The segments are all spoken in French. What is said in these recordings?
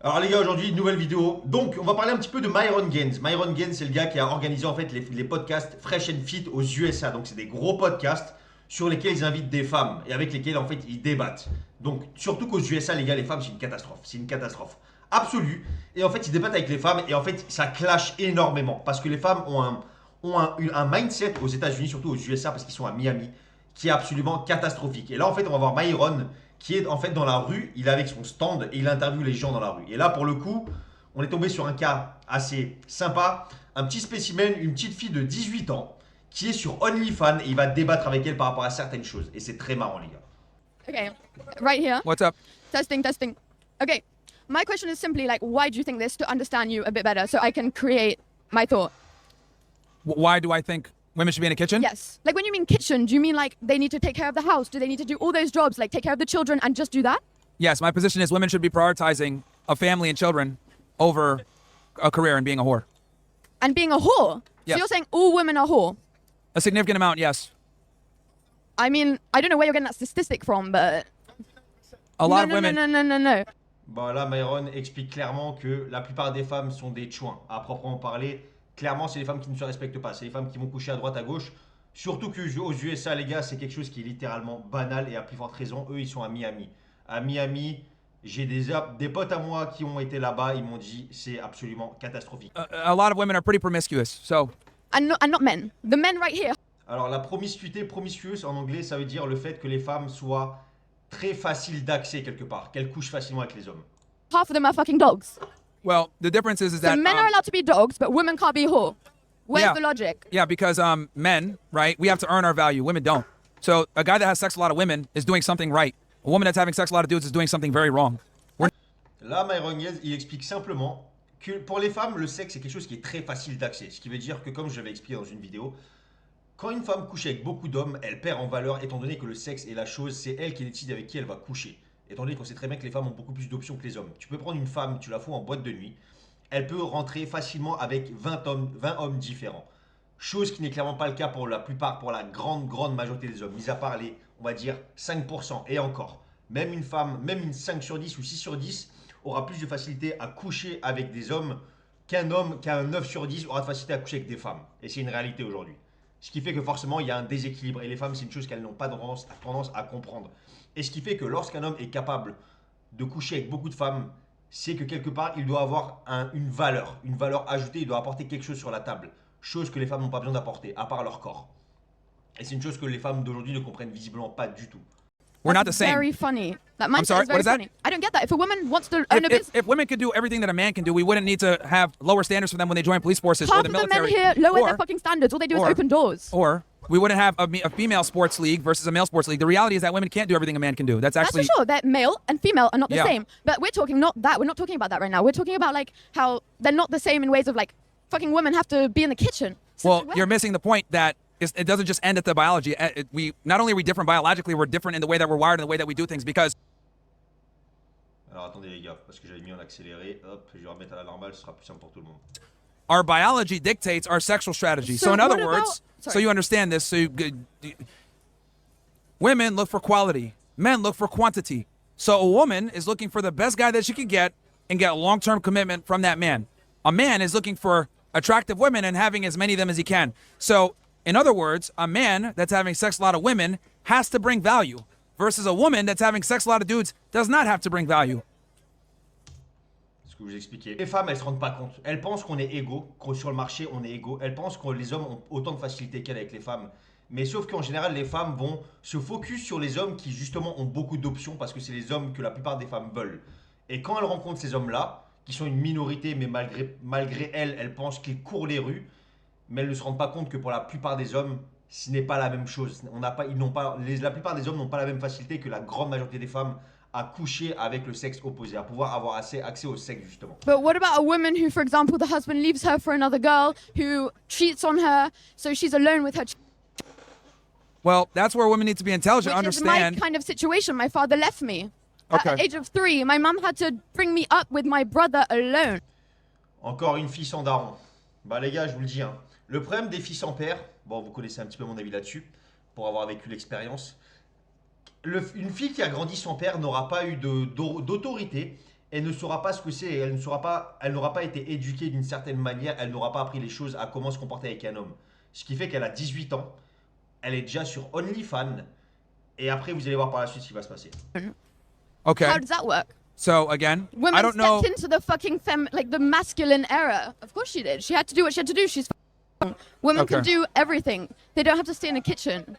Alors les gars, aujourd'hui, nouvelle vidéo. Donc, on va parler un petit peu de Myron Gaines. Myron Gaines, c'est le gars qui a organisé en fait les podcasts Freshandfit aux USA. Donc, c'est des gros podcasts sur lesquels ils invitent des femmes et avec lesquels en fait ils débattent. Donc, surtout qu'aux USA, les gars, les femmes, c'est une catastrophe. C'est une catastrophe absolue. Et en fait, ils débattent avec les femmes et en fait, ça clash énormément parce que les femmes ont un mindset aux États-Unis, surtout aux USA, parce qu'ils sont à Miami, qui est absolument catastrophique. Et là, en fait, on va voir Myron qui est en fait dans la rue, il est avec son stand et il interviewe les gens dans la rue. Et là, pour le coup, on est tombé sur un cas assez sympa, un petit spécimen, une petite fille de 18 ans qui est sur OnlyFans et il va débattre avec elle par rapport à certaines choses. Et c'est très marrant, les gars. Okay, right here. What's up? Testing, testing. Okay, my question is simply like, why do you think this to understand you a bit better so I can create my thought? Why do I think women should be in a kitchen? Yes. Like when you mean kitchen, do you mean like they need to take care of the house? Do they need to do all those jobs, like take care of the children and just do that? Yes, my position is women should be prioritizing a family and children over a career and being a whore. And being a whore? Yes. So you're saying all women are whore? A significant amount, yes. I mean, I don't know where you're getting that statistic from, but... A lot of no, women... No. Bon, là, Myron explique clairement que la plupart des femmes sont des chouins. À proprement parler, clairement, c'est les femmes qui ne se respectent pas. C'est les femmes qui vont coucher à droite, à gauche. Surtout qu'aux USA, les gars, c'est quelque chose qui est littéralement banal et à plus forte raison, eux, ils sont à Miami. À Miami, j'ai des potes à moi qui ont été là-bas, ils m'ont dit c'est absolument catastrophique. A lot of women are pretty promiscuous, so... And not men. The men right here. Alors la promiscuité, promiscuous en anglais, ça veut dire le fait que les femmes soient très faciles d'accès quelque part, qu'elles couchent facilement avec les hommes. Half of them are fucking dogs. Well, the difference is So that... men are allowed to be dogs, but women can't be whore. Where's Yeah. the logic? Yeah, because men, right, we have to earn our value. Women don't. So a guy that has sex with a lot of women is doing something right. A woman that's having sex with a lot of dudes is doing something very wrong. Là, Myron Gaines, il explique simplement que pour les femmes, le sexe est quelque chose qui est très facile d'accès. Ce qui veut dire que, comme je l'avais expliqué dans une vidéo, quand une femme couche avec beaucoup d'hommes, elle perd en valeur étant donné que le sexe est la chose, c'est elle qui décide avec qui elle va coucher. Étant donné qu'on sait très bien que les femmes ont beaucoup plus d'options que les hommes. Tu peux prendre une femme, tu la fous en boîte de nuit, elle peut rentrer facilement avec 20 hommes différents. Chose qui n'est clairement pas le cas pour la plupart, pour la grande majorité des hommes, mis à part les, on va dire, 5%. Et encore, même une femme, même une 5 sur 10 ou 6 sur 10 aura plus de facilité à coucher avec des hommes qu'un homme qui a un 9 sur 10 aura de facilité à coucher avec des femmes. Et c'est une réalité aujourd'hui. Ce qui fait que forcément, il y a un déséquilibre. Et les femmes, c'est une chose qu'elles n'ont pas tendance à comprendre. Et ce qui fait que lorsqu'un homme est capable de coucher avec beaucoup de femmes, c'est que quelque part, il doit avoir une valeur ajoutée, il doit apporter quelque chose sur la table. Chose que les femmes n'ont pas besoin d'apporter, à part leur corps. Et c'est une chose que les femmes d'aujourd'hui ne comprennent visiblement pas du tout. We're not the That's same. very funny. That I'm mindset sorry, is very what is that? funny. I don't get that. If a woman wants to own a If, business, if women could do everything that a man can do, we wouldn't need to have lower standards for them when they join police forces or half the of the men military. here lower their or, fucking standards. All they do is or- open doors. or we wouldn't have a female sports league versus a male sports league. The reality is that women can't do everything a man can do. That's That's actually... for sure. That male and female are not the Yeah. same. But we're talking not that. We're not talking about that right now. We're talking about like how they're not the same in ways of like fucking women have to be in the kitchen. Well, Since you're when? missing the point that it doesn't just end at the biology. We not only are we different biologically, we're different in the way that we're wired and the way that we do things because... Alors attendez les gars, parce que j'avais mis en accéléré, hop, je vais remettre à la normale, ce sera plus simple pour tout le monde. Our biology dictates our sexual strategy. So, So in other what about- words, so sorry. you understand this, women look for quality, men look for quantity. So a woman is looking for the best guy that she can get and get long-term commitment from that man. A man is looking for attractive women and having as many of them as he can. So, in other words, a man that's having sex with a lot of women has to bring value versus a woman that's having sex with a lot of dudes does not have to bring value. Ce que je vous expliquais. Les femmes, elles se rendent pas compte. Elles pensent qu'on est égaux, que sur le marché, on est égaux. Elles pensent que les hommes ont autant de facilité qu'elles avec les femmes. Mais sauf qu'en général, les femmes vont se focus sur les hommes qui justement ont beaucoup d'options parce que c'est les hommes que la plupart des femmes veulent. Et quand elles rencontrent ces hommes-là, qui sont une minorité, mais malgré elles, elles pensent qu'ils courent les rues, mais elles ne se rendent pas compte que pour la plupart des hommes, ce n'est pas la même chose. La plupart des hommes n'ont pas la même facilité que la grande majorité des femmes à coucher avec le sexe opposé, à pouvoir avoir accès au sexe justement. But what about a woman who, for example, the husband leaves her for another girl who cheats on her, so she's alone with her, Well, that's where women need to be intelligent, which is my understand. kind of situation. My father left me. At Okay. the age of 3, my mum had to bring me up with my brother alone. Encore une fille sans daron. Bah les gars, je vous le dis, hein, le problème des filles sans père, bon vous connaissez un petit peu mon avis là-dessus, pour avoir vécu l'expérience. Une fille qui a grandi sans père n'aura pas eu d'autorité elle ne saura pas ce que c'est, elle n'aura pas été éduquée d'une certaine manière, elle n'aura pas appris les choses à comment se comporter avec un homme. Ce qui fait qu'elle a 18 ans, elle est déjà sur OnlyFans, et après vous allez voir par la suite ce qui va se passer. Okay. How does that work? So again, Women I don't know. stepped into the fucking like the masculine era. Of course she did. She had to do what she had to do. She's women can Okay. do everything. They don't have to stay in a kitchen.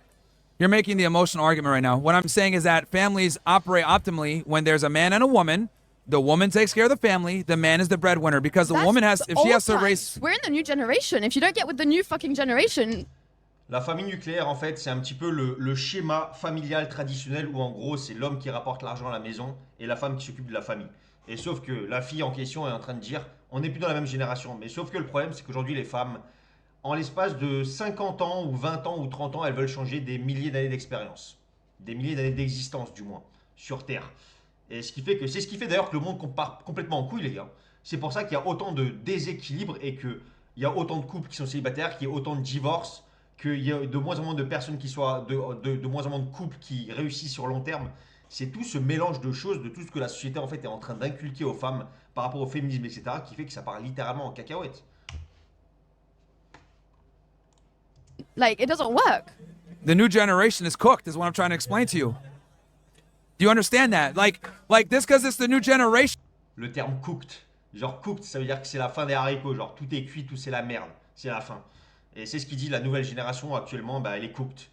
You're making the emotional argument right now. What I'm saying is that families operate optimally when there's a man and a woman. The woman takes care of the family. The man is the breadwinner because the That's woman has, the if she old has to times. raise. We're in the new generation. If you don't get with the new fucking generation, La famille nucléaire, en fait, c'est un petit peu le schéma familial traditionnel où, en gros, c'est l'homme qui rapporte l'argent à la maison et la femme qui s'occupe de la famille. Et sauf que la fille en question est en train de dire, on n'est plus dans la même génération. Mais sauf que le problème, c'est qu'aujourd'hui, les femmes, en l'espace de 50 ans ou 20 ans ou 30 ans, elles veulent changer des milliers d'années d'expérience. Des milliers d'années d'existence, du moins, sur Terre. Et ce qui fait que, c'est ce qui fait d'ailleurs que le monde part complètement en couille, les gars. C'est pour ça qu'il y a autant de déséquilibre et qu'il y a autant de couples qui sont célibataires, qu'il y a autant de divorces, qu'il y a de moins en moins de personnes qui soient, de moins en moins de couples qui réussissent sur long terme. C'est tout ce mélange de choses, de tout ce que la société en fait est en train d'inculquer aux femmes par rapport au féminisme, etc., qui fait que ça part littéralement en cacahuète. like it doesn't work. The new generation is cooked, is what I'm trying to explain to you. Do you understand that? Like this, because it's the new generation. Le terme cooked, genre cooked, ça veut dire que c'est la fin des haricots, genre tout est cuit, tout c'est la merde, c'est la fin. Et c'est ce qui dit la nouvelle génération actuellement, bah, elle est cooked.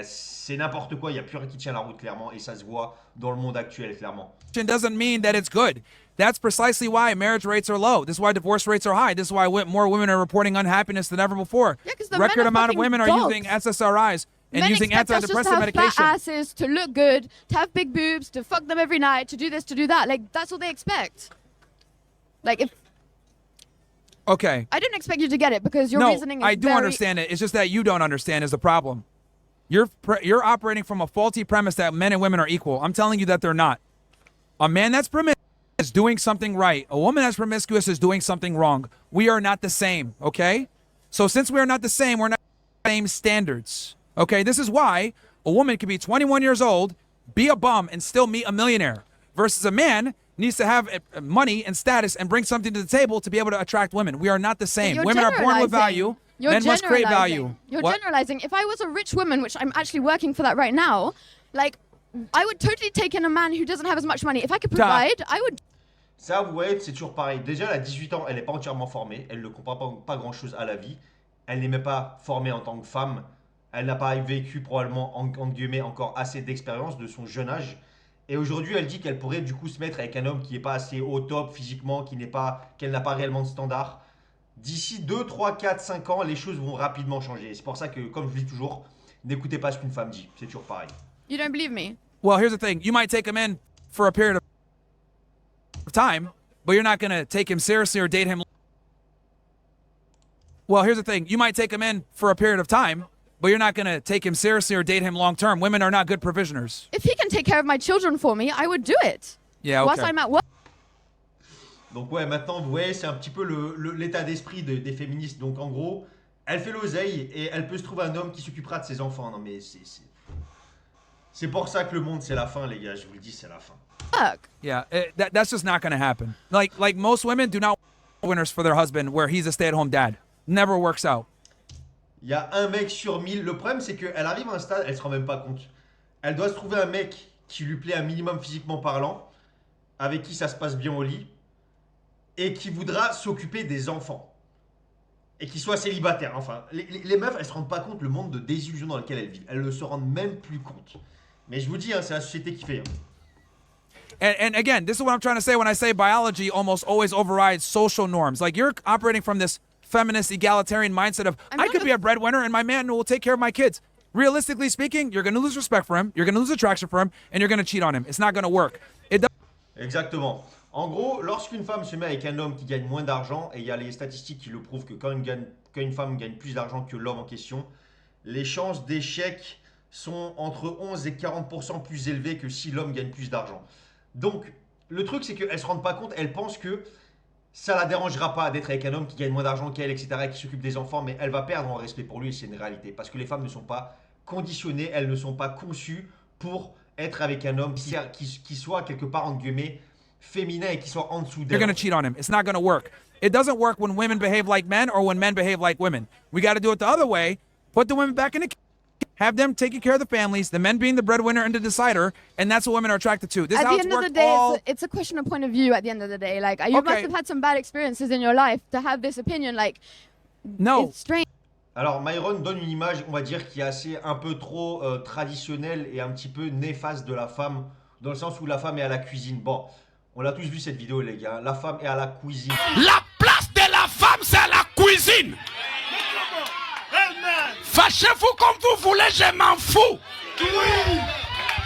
C'est n'importe quoi, il n'y a plus rien qui tient la route clairement, et ça se voit dans le monde actuel clairement. Doesn't mean that it's good. That's precisely why marriage rates are low. This is why divorce rates are high. This is why more women are reporting unhappiness than ever before. Yeah, 'cause the men Record are amount of fucking women are dogs. using SSRIs and Men using expect us just to antidepressant have medication. flat asses, to look good, to have big boobs, to fuck them every night, to do this, to do that. Like that's what they expect. Like if Okay. I didn't expect you to get it because your No, reasoning is I do very understand it. It's just that you don't understand is the problem. You're operating from a faulty premise that men and women are equal. I'm telling you that they're not. A man that's promiscuous is doing something right. A woman that's promiscuous is doing something wrong. We are not the same, okay? So since we are not the same, we're not the same standards. Okay? This is why a woman can be 21 years old, be a bum, and still meet a millionaire. Versus a man needs to have money and status and bring something to the table to be able to attract women. We are not the same. You're Women are born with generalizing. value. You're Men must create generalizing. value. You're What? generalizing. If I was a rich woman, which I'm actually working for that right now, like I would totally take in a man who doesn't have as much money. If I could provide, I would. Ça, vous voyez, c'est toujours pareil. Déjà, elle a 18 ans, elle n'est pas entièrement formée, elle ne comprend pas grand-chose à la vie, elle n'est même pas formée en tant que femme, elle n'a pas vécu probablement, entre guillemets, encore assez d'expérience de son jeune âge. Et aujourd'hui, elle dit qu'elle pourrait du coup se mettre avec un homme qui n'est pas assez au top physiquement, qu'elle n'a pas réellement de standard. D'ici 2, 3, 4, 5 ans, les choses vont rapidement changer. C'est pour ça que, comme je dis toujours, n'écoutez pas ce qu'une femme dit. C'est toujours pareil. You don't believe me? Well, here's the thing. You might take him in for a period of time, but you're not going to take him seriously or date him. Well, here's the thing. You might take him in for a period of time, but you're not going to take him seriously or date him long term. Women are not good provisioners. If he can take care of my children for me, I would do it. Yeah, Whilst okay. I'm at work. Donc ouais, maintenant, vous voyez, c'est un petit peu l'état d'esprit des féministes. Donc en gros, elle fait l'oseille et elle peut se trouver un homme qui s'occupera de ses enfants. Non mais c'est pour ça que le monde, c'est la fin, les gars. Je vous le dis, c'est la fin. Yeah, that's just not going to happen. Like most women do not want winners for their husband where he's a stay-at-home dad. Never works out. Il y a un mec sur 1000. Le problème, c'est qu'elle arrive à un stade, elle se rend même pas compte. Elle doit se trouver un mec qui lui plaît un minimum physiquement parlant, avec qui ça se passe bien au lit, et qui voudra s'occuper des enfants. Et qui soit célibataire. Enfin, les meufs, elles se rendent pas compte le monde de désillusion dans lequel elles vivent. Elles ne se rendent même plus compte. Mais je vous dis, hein, c'est la société qui fait. Hein. And again, this is what I'm trying to say when I say biology almost always overrides social norms. Like you're operating from this feminist egalitarian mindset of I could be a breadwinner and my man will take care of my kids. Realistically speaking, you're going to lose respect for him, you're going to lose attraction for him, and you're going to cheat on him. It's not going to work. Exactement. En gros, lorsqu'une femme se met avec un homme qui gagne moins d'argent, et il y a les statistiques qui le prouvent que quand une femme gagne plus d'argent que l'homme en question, les chances d'échec sont entre 11 et 40% plus élevées que si l'homme gagne plus d'argent. Donc, le truc, c'est qu'elle ne se rend pas compte, elle pense que ça la dérangera pas d'être avec un homme qui gagne moins d'argent qu'elle, etc., qui s'occupe des enfants, mais elle va perdre en respect pour lui, et c'est une réalité. Parce que les femmes ne sont pas conditionnées, elles ne sont pas conçues pour être avec un homme qui soit quelque part, entre guillemets, féminin et qui soit en dessous you're d'elle. going to cheat on him. It's not going to work. It doesn't work when women behave like men or when men behave like women. We got to do it the other way. Put the women back in the have them taking care of the families, the men being the breadwinner and the decider, and that's what women are attracted to. This is At how the it's end of the worked day, all... it's a question of point of view at the end of the day. Like, you Okay. must have had some bad experiences in your life to have this opinion. Like, No. it's strange. Alors Myron donne une image, on va dire, qui est assez un peu trop traditionnelle et un petit peu néfaste de la femme, dans le sens où la femme est à la cuisine. Bon, on l'a tous vu cette vidéo les gars, la femme est à la cuisine. La place de la femme, c'est la cuisine. Fâchez-vous comme vous voulez, je m'en fous.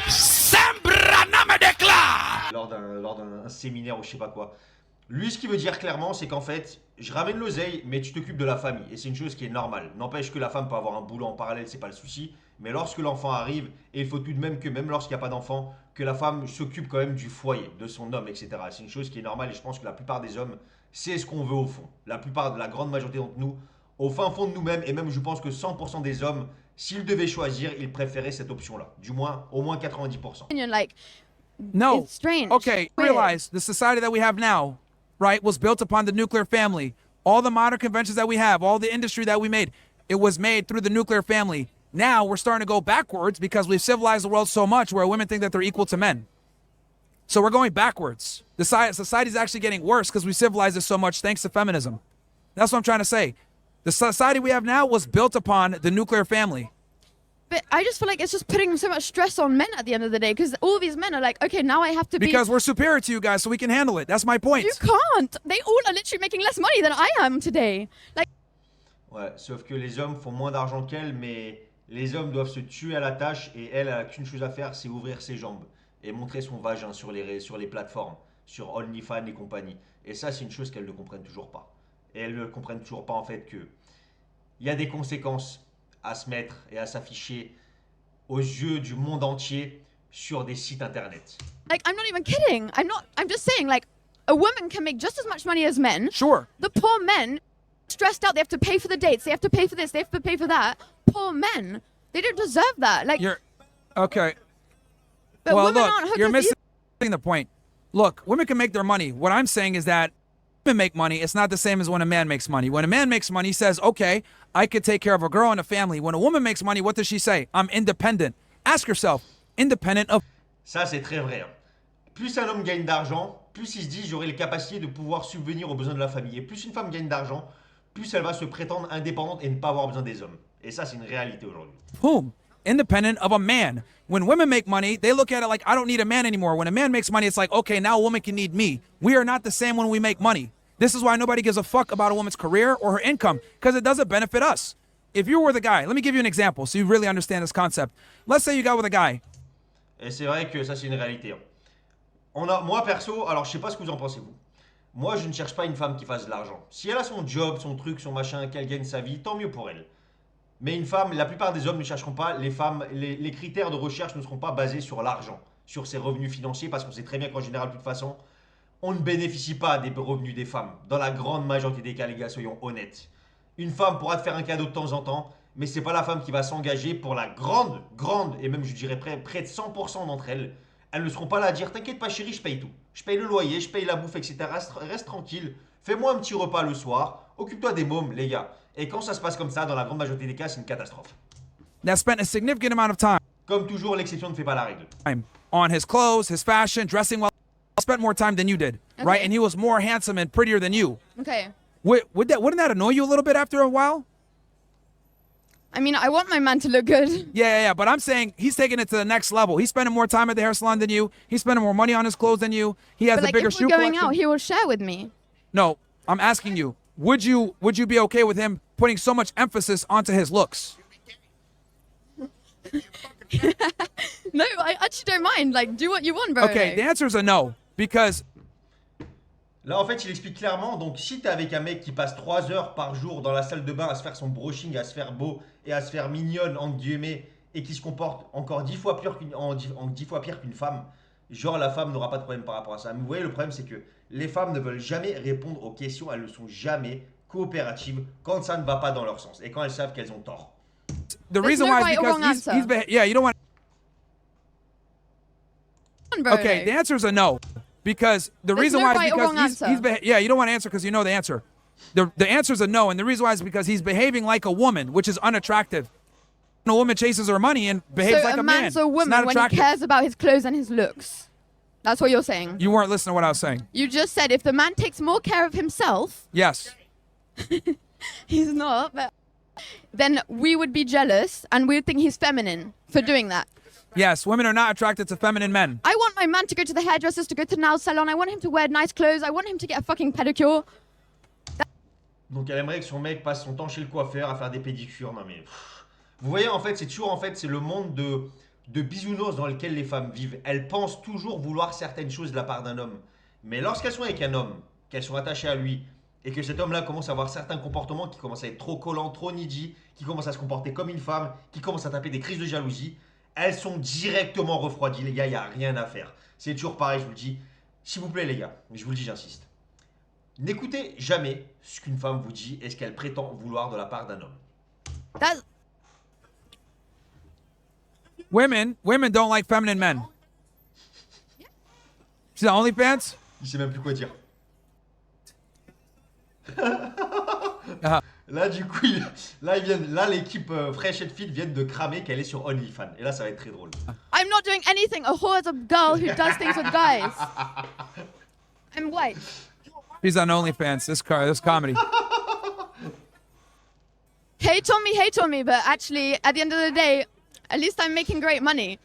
Sembrana me déclare. Lors d'un séminaire ou je sais pas quoi. Lui, ce qu'il veut dire clairement, c'est qu'en fait, je ramène l'oseille, mais tu t'occupes de la famille. Et c'est une chose qui est normale. N'empêche que la femme peut avoir un boulot en parallèle, c'est pas le souci. Mais lorsque l'enfant arrive, et il faut tout de même que, même lorsqu'il n'y a pas d'enfant, que la femme s'occupe quand même du foyer, de son homme, etc. C'est une chose qui est normale et je pense que la plupart des hommes, c'est ce qu'on veut au fond. La plupart, la grande majorité d'entre nous, au fin fond de nous-mêmes, et même je pense que 100% des hommes, s'ils devaient choisir, ils préféraient cette option-là. Du moins, au moins 90%. Like, No. it's strange. Okay, Weird. realize the society that we have now, right, was built upon the nuclear family. All the modern conventions that we have, all the industry that we made, it was made through the nuclear family. Now we're starting to go backwards because we've civilized the world so much where women think that they're equal to men. So we're going backwards. The society's actually getting worse because we civilized it so much thanks to feminism. That's what I'm trying to say. The society we have now was built upon the nuclear family. But I just feel like it's just putting so much stress on men at the end of the day because all these men are like, okay, now I have to be. Because we're superior to you guys, so we can handle it. That's my point. You can't. They all are literally making less money than I am today. Like, Ouais, sauf que les hommes font moins d'argent qu'elle, mais les hommes doivent se tuer à la tâche et elle a qu'une chose à faire, c'est ouvrir ses jambes et montrer son vagin sur les plateformes, sur OnlyFans et compagnie. Et ça, c'est une chose qu'elles ne comprennent toujours pas. Et elles ne comprennent toujours pas en fait que il y a des conséquences à se mettre et à s'afficher aux yeux du monde entier sur des sites internet. like I'm not even kidding. I'm just saying, like, a woman can make just as much money as men. Sure. The poor men, stressed out, they have to pay for the dates, they have to pay for this, they have to pay for that. Poor men. They don't deserve that. Like, You're okay. but Well, women look, aren't you're hookers missing the point. Look, women can make their money. What I'm saying is that women make money. It's not the same as when a man makes money. When a man makes money, he says, okay, I could take care of a girl and a family. When a woman makes money, what does she say? I'm independent. Ask yourself, independent of... Ça, c'est très vrai. Hein. Plus un homme gagne d'argent, plus il se dit j'aurai les capacités de pouvoir subvenir aux besoins de la famille. Et plus une femme gagne d'argent, plus elle va se prétendre indépendante et ne pas avoir besoin des hommes. Et ça, c'est une réalité aujourd'hui. whom? Independent of a man. When women make money, they look at it like, I don't need a man anymore. When a man makes money, it's like, okay, now a woman can need me. We are not the same when we make money. This is why nobody gives a fuck about a woman's career or her income, because it doesn't benefit us. If you were the guy, let me give you an example so you really understand this concept. Let's say you got with a guy. Et c'est vrai que ça, c'est une réalité. Hein. Moi, perso, alors je sais pas ce que vous en pensez, vous. Moi, je ne cherche pas une femme qui fasse de l'argent. Si elle a son job, son truc, son machin, qu'elle gagne sa vie, tant mieux pour elle. Mais une femme, la plupart des hommes ne chercheront pas, les femmes, les critères de recherche ne seront pas basés sur l'argent, sur ses revenus financiers, parce qu'on sait très bien qu'en général, de toute façon, on ne bénéficie pas des revenus des femmes. Dans la grande majorité des cas, les gars, soyons honnêtes. Une femme pourra te faire un cadeau de temps en temps, mais c'est pas la femme qui va s'engager pour la grande, et même je dirais près de 100% d'entre elles. Elles ne seront pas là à dire t'inquiète pas chérie, je paye tout. Je paye le loyer, je paye la bouffe, etc. Reste tranquille, fais-moi un petit repas le soir, occupe-toi des mômes, les gars. Et quand ça se passe comme ça, dans la grande majorité des cas, c'est une catastrophe. That spent a significant amount of time Comme toujours, l'exception ne fait pas la règle. on his clothes, his fashion, dressing well. Spent more time than you did, right? And he was more handsome and prettier than you. Okay. Wouldn't that annoy you a little bit after a while? I mean, I want my man to look good. Yeah. But I'm saying he's taking it to the next level. He's spending more time at the hair salon than you. He's spending more money on his clothes than you. He has But a like, bigger if shoe we're going collection. out, he will share with me. No, I'm asking you. Would you be okay with him putting so much emphasis onto his looks? No, I actually don't mind. Like, do what you want, bro. Okay, the answer is a no because Là, en fait, il explique clairement, donc si t'es avec un mec qui passe 3 heures par jour dans la salle de bain à se faire son brushing, à se faire beau et à se faire mignonne, entre guillemets, et qui se comporte encore 10 fois pire qu'une femme, genre la femme n'aura pas de problème par rapport à ça. Mais vous voyez, le problème, c'est que les femmes ne veulent jamais répondre aux questions, elles ne sont jamais coopératives quand ça ne va pas dans leur sens et quand elles savent qu'elles ont tort. the reason no why right is or because wrong he's answer. yeah, you don't want. Bro, Okay, the answer is a no. Because the reason no why right is or because wrong answer. yeah, you don't want to answer because you know the answer. The answer is a no, and the reason why is because he's behaving like a woman, which is unattractive. A woman chases her money and behaves So like a a man. man's a It's woman not when he attractive. cares about his clothes and his looks. That's what you're saying. You weren't listening to what I was saying. You just said if the man takes more care of himself, Yes. he's not, but then we would be jealous and we would think he's feminine for doing that. Yes, women are not attracted to feminine men. I want my man to go to the hairdressers, to go to the nail salon. I want him to wear nice clothes. I want him to get a fucking pedicure. Donc elle aimerait que son mec passe son temps chez le coiffeur à faire des pédicures. Non mais... Vous voyez, en fait, c'est toujours, en fait, c'est le monde de bisounours dans lequel les femmes vivent. Elles pensent toujours vouloir certaines choses de la part d'un homme. Mais lorsqu'elles sont avec un homme, qu'elles sont attachées à lui, et que cet homme-là commence à avoir certains comportements qui commencent à être trop collants, trop needy, qui commence à se comporter comme une femme, qui commence à taper des crises de jalousie, elles sont directement refroidies, les gars, il n'y a rien à faire. C'est toujours pareil, je vous le dis. S'il vous plaît, les gars, je vous le dis, j'insiste. N'écoutez jamais ce qu'une femme vous dit et ce qu'elle prétend vouloir de la part d'un homme. That's Women don't like feminine men. See the OnlyFans? Il sait même plus quoi dire. Ah. Là, du coup, là, l'équipe Freshandfit vient de cramer qu'elle est sur OnlyFans. Et là, ça va être très drôle. I'm not doing anything. A whore is a girl who does things with guys. I'm white. He's on OnlyFans. This comedy. Hate on me, but actually, at the end of the day, at least I'm making great money.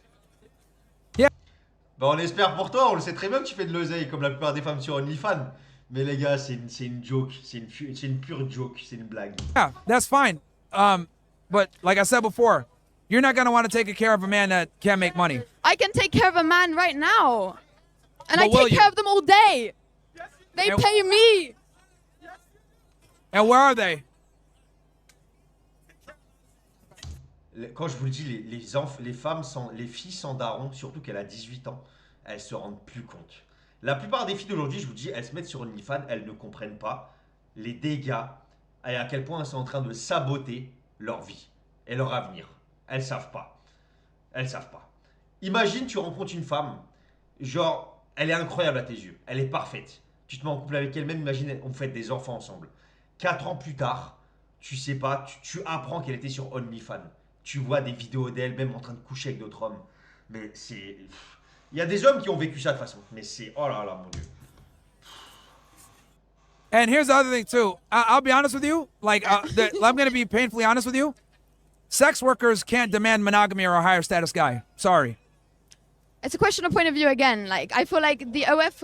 Bah, on espère pour toi, on le sait très bien que tu fais de l'oseille, comme la plupart des femmes sur OnlyFans. Mais les gars, c'est une joke, c'est une pure joke, c'est une blague. Yeah, that's fine. But like I said before, you're not gonna want to take care of a man that can't make money. I can take care of a man right now. And But I will take you? care of them all day. They And- pay me. And where are they? Quand je vous le dis, les filles sans daron, surtout qu'elle a 18 ans, elles se rendent plus compte. La plupart des filles d'aujourd'hui, je vous dis, elles se mettent sur OnlyFans, elles ne comprennent pas les dégâts et à quel point elles sont en train de saboter leur vie et leur avenir. Elles savent pas. Elles savent pas. Imagine, tu rencontres une femme, genre, elle est incroyable à tes yeux, elle est parfaite. Tu te mets en couple avec elle, même imagine, on fait des enfants ensemble. 4 ans plus tard, tu sais pas, tu apprends qu'elle était sur OnlyFans. Tu vois des vidéos d'elle, même en train de coucher avec d'autres hommes. Mais c'est... Il y a des hommes qui ont vécu ça de toute façon. Mais c'est... Oh là là, mon Dieu. And here's the other thing too. I'll be honest with you. Like, I'm gonna be painfully honest with you. Sex workers can't demand monogamy or a higher status guy. Sorry. It's a question of point of view again. Like, I feel like the OF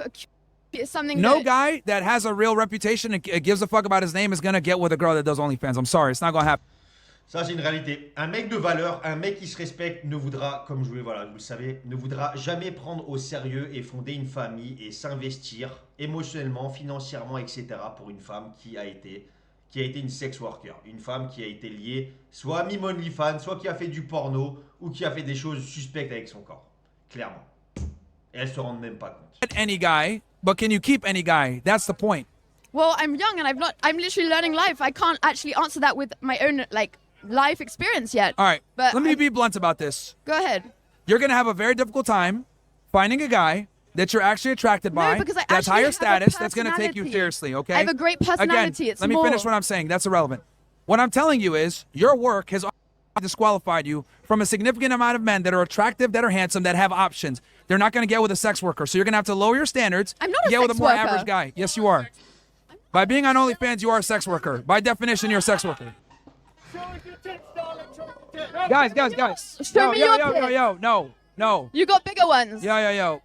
is something No that... guy that has a real reputation and gives a fuck about his name is gonna get with a girl that does OnlyFans. I'm sorry, it's not gonna happen. Ça, c'est une réalité. Un mec de valeur, un mec qui se respecte ne voudra, comme vous le savez, ne voudra jamais prendre au sérieux et fonder une famille et s'investir émotionnellement, financièrement, etc. pour une femme qui a été une sex worker. Une femme qui a été liée soit à Mime OnlyFans, soit qui a fait du porno ou qui a fait des choses suspectes avec son corps. Clairement. Et elles se rendent même pas compte. Any guy, but can you keep any guy? That's the point. Well, I'm young and I'm literally learning life. I can't actually answer that with my own, like, life experience yet. All right, But let me be blunt about this. Go ahead. You're gonna have a very difficult time finding a guy that you're actually attracted by, because I that's actually higher have a status, that's gonna take you personality. seriously, okay? I have a great personality. Again, It's let me more. finish what I'm saying. That's irrelevant. What I'm telling you is your work has disqualified you from a significant amount of men that are attractive, that are handsome, that have options. They're not gonna get with a sex worker, so you're gonna have to lower your standards. I'm not a and get with a sex more worker. average guy. Yes, you are. By being on OnlyFans, you are a sex worker. By definition, you're a sex worker. Guys. Show me your tits. No. You got bigger ones. Yo.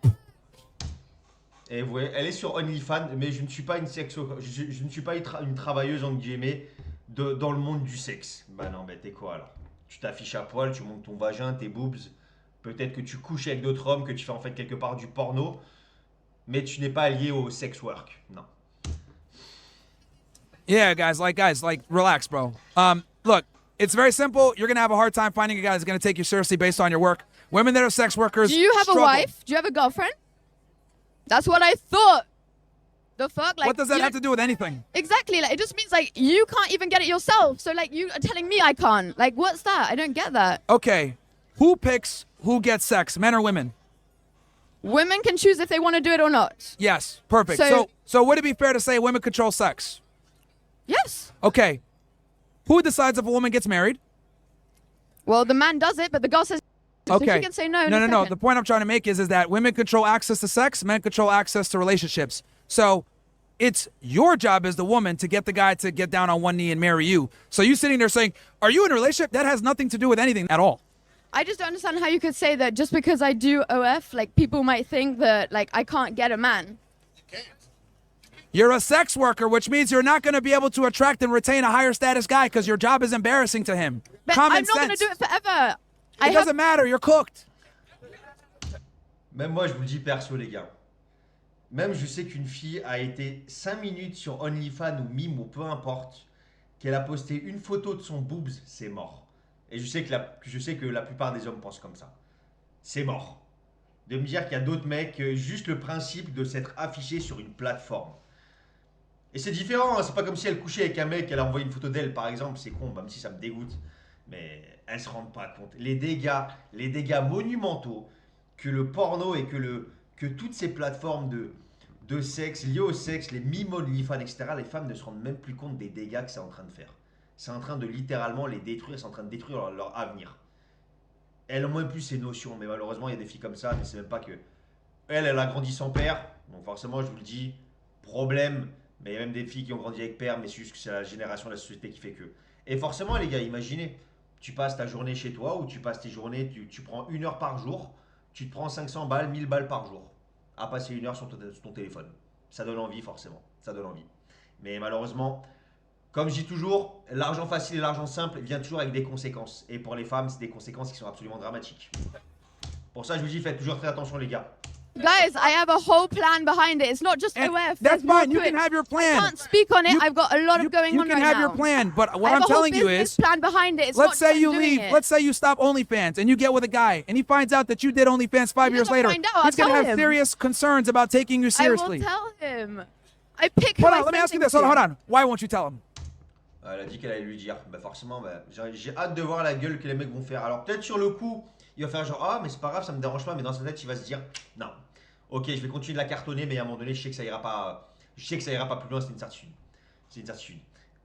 Et vous voyez, elle est sur OnlyFans, mais je ne suis pas une sex worker. Je ne suis pas une travailleuse, entre guillemets, dans le monde du sexe. Bah non, mais t'es quoi alors? Tu t'affiches à poil, tu montes ton vagin, tes boobs. Peut-être que tu couches avec d'autres hommes, que tu fais en fait quelque part du porno. Mais tu n'es pas lié au sex work. Non. Yeah, guys, relax, bro. Look, it's very simple. You're gonna have a hard time finding a guy that's gonna take you seriously based on your work. Women that are sex workers. Do you have struggle. a wife? Do you have a girlfriend? That's what I thought. The fuck? Like, What does that you have don't- to do with anything? Exactly. Like, it just means like you can't even get it yourself. So like you are telling me I can't. Like, what's that? I don't get that. Okay, who picks who gets sex, men or women? women can choose if they want to do it or not. Yes, perfect. So- So would it be fair to say women control sex? Yes. Okay. Who decides if a woman gets married? Well, the man does it, but the girl says so Okay. she can say no. In No, a no, no. second. The point I'm trying to make is that women control access to sex, men control access to relationships. So it's your job as the woman to get the guy to get down on one knee and marry you. So you sitting there saying, are you in a relationship? That has nothing to do with anything at all. I just don't understand how you could say that just because I do OF, like people might think that like I can't get a man. You're a sex worker, which means you're not going to be able to attract and retain a higher status guy because your job is embarrassing to him. But Common I'm not going to sense. do it forever. It doesn't matter. You're cooked. Même moi, je vous le dis perso, les gars. Même je sais qu'une fille a été 5 minutes sur OnlyFans ou Mime ou peu importe, qu'elle a posté une photo de son boobs, c'est mort. Et je sais que la plupart des hommes pensent comme ça. C'est mort. De me dire qu'il y a d'autres mecs, juste le principe de s'être affiché sur une plateforme. Et c'est différent, hein, c'est pas comme si elle couchait avec un mec, elle a envoyé une photo d'elle par exemple, c'est con, même si ça me dégoûte. Mais elles se rendent pas compte. Les dégâts monumentaux que le porno et que toutes ces plateformes de sexe, liées au sexe, les mimes, OnlyFans, etc., les femmes ne se rendent même plus compte des dégâts que c'est en train de faire. C'est en train de littéralement les détruire, c'est en train de détruire leur avenir. Elles ont même plus ces notions, mais malheureusement, il y a des filles comme ça, mais c'est même pas que... Elle a grandi sans père, donc forcément, je vous le dis, problème, mais il y a même des filles qui ont grandi avec père, mais c'est juste que c'est la génération de la société qui fait que... Et forcément, les gars, imaginez, tu passes ta journée chez toi, ou tu passes tes journées, tu prends 1 heure par jour, tu te prends 500 balles, 1000 balles par jour, à passer 1 heure sur ton téléphone. Ça donne envie, forcément, ça donne envie. Mais malheureusement... Comme je dis toujours, l'argent facile et l'argent simple vient toujours avec des conséquences. Et pour les femmes, c'est des conséquences qui sont absolument dramatiques. Pour ça, je vous dis, faites toujours très attention, les gars. Guys, I have a whole plan behind it. It's not just And OF. that's There's more fine. You to can it. have your I plan. can't speak on it. You- I've got a lot of going You on can right have now. your plan, but what I have I'm a whole telling you business is, plan behind it. It's let's not say just you doing leave, it. let's say you stop OnlyFans and you get with a guy and he finds out that you did OnlyFans 5 He's years gonna later. find out. He's going to I'll have tell him. serious concerns about taking you seriously. I will tell him. I pick who Hold I on, let me send ask you things this. Hold to. on. Why won't you tell him? Elle a dit qu'elle allait lui dire. Bah forcément, j'ai hâte de voir la gueule que les mecs vont faire. Alors peut-être sur le coup, il va faire genre, ah mais c'est pas grave, ça me dérange pas. Mais dans sa tête, il va se dire, non. Ok, je vais continuer de la cartonner, mais à un moment donné, je sais que ça ira pas plus loin, c'est une certitude. C'est une certitude.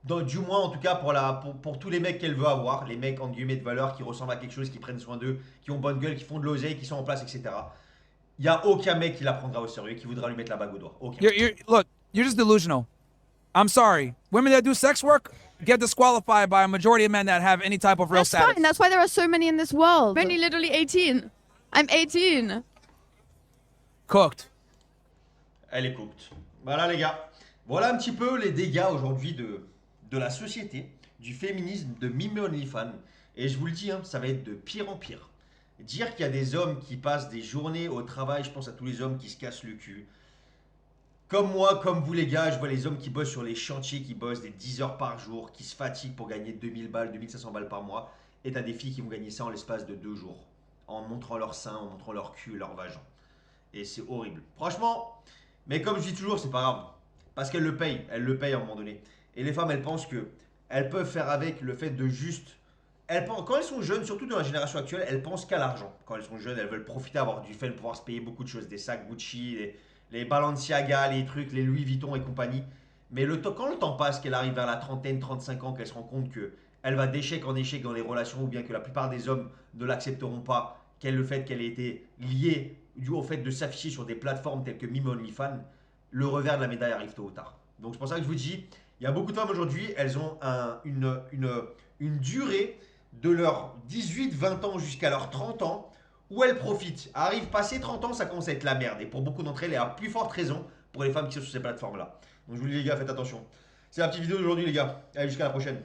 Donc, du moins, en tout cas, pour tous les mecs qu'elle veut avoir, les mecs en guillemets de valeur, qui ressemblent à quelque chose, qui prennent soin d'eux, qui ont bonne gueule, qui font de l'oseille, qui sont en place, etc. Il n'y a aucun mec qui la prendra au sérieux, qui voudra lui mettre la bague au doigt. Aucun. Look, you're just delusional. I'm sorry. Women that do sex work get disqualified by a majority of men that have any type of real That's status. fine. That's why there are so many in this world. I'm only literally 18. I'm 18. Cooked. Elle est cooked. Voilà les gars. Voilà un petit peu les dégâts aujourd'hui de la société, du féminisme, de Mime OnlyFans. Et je vous le dis, hein, ça va être de pire en pire. Dire qu'il y a des hommes qui passent des journées au travail, je pense à tous les hommes qui se cassent le cul. Comme moi, comme vous les gars, je vois les hommes qui bossent sur les chantiers, qui bossent des 10 heures par jour, qui se fatiguent pour gagner 2000 balles, 2500 balles par mois. Et t'as des filles qui vont gagner ça en l'espace de 2 jours. En montrant leur sein, en montrant leur cul, leur vagin. Et c'est horrible. Franchement, mais comme je dis toujours, c'est pas grave. Parce qu'elles le payent à un moment donné. Et les femmes, elles pensent que elles peuvent faire avec le fait de juste... Quand elles sont jeunes, surtout dans la génération actuelle, elles pensent qu'à l'argent. Quand elles sont jeunes, elles veulent profiter, avoir du fun, pouvoir se payer beaucoup de choses. Des sacs Gucci, les Balenciaga, les trucs, les Louis Vuitton et compagnie. Mais quand le temps passe, qu'elle arrive vers la trentaine, 35 ans, qu'elle se rend compte qu'elle va d'échec en échec dans les relations, ou bien que la plupart des hommes ne l'accepteront pas, le fait qu'elle ait été liée dû au fait de s'afficher sur des plateformes telles que Mime OnlyFans, le revers de la médaille arrive tôt ou tard. Donc c'est pour ça que je vous dis, il y a beaucoup de femmes aujourd'hui, elles ont une durée de leurs 18-20 ans jusqu'à leurs 30 ans où elles profitent. Arrive passé 30 ans, ça commence à être la merde. Et pour beaucoup d'entre elles, il y a plus forte raison pour les femmes qui sont sur ces plateformes-là. Donc je vous dis les gars, faites attention. C'est la petite vidéo d'aujourd'hui les gars. Allez, jusqu'à la prochaine.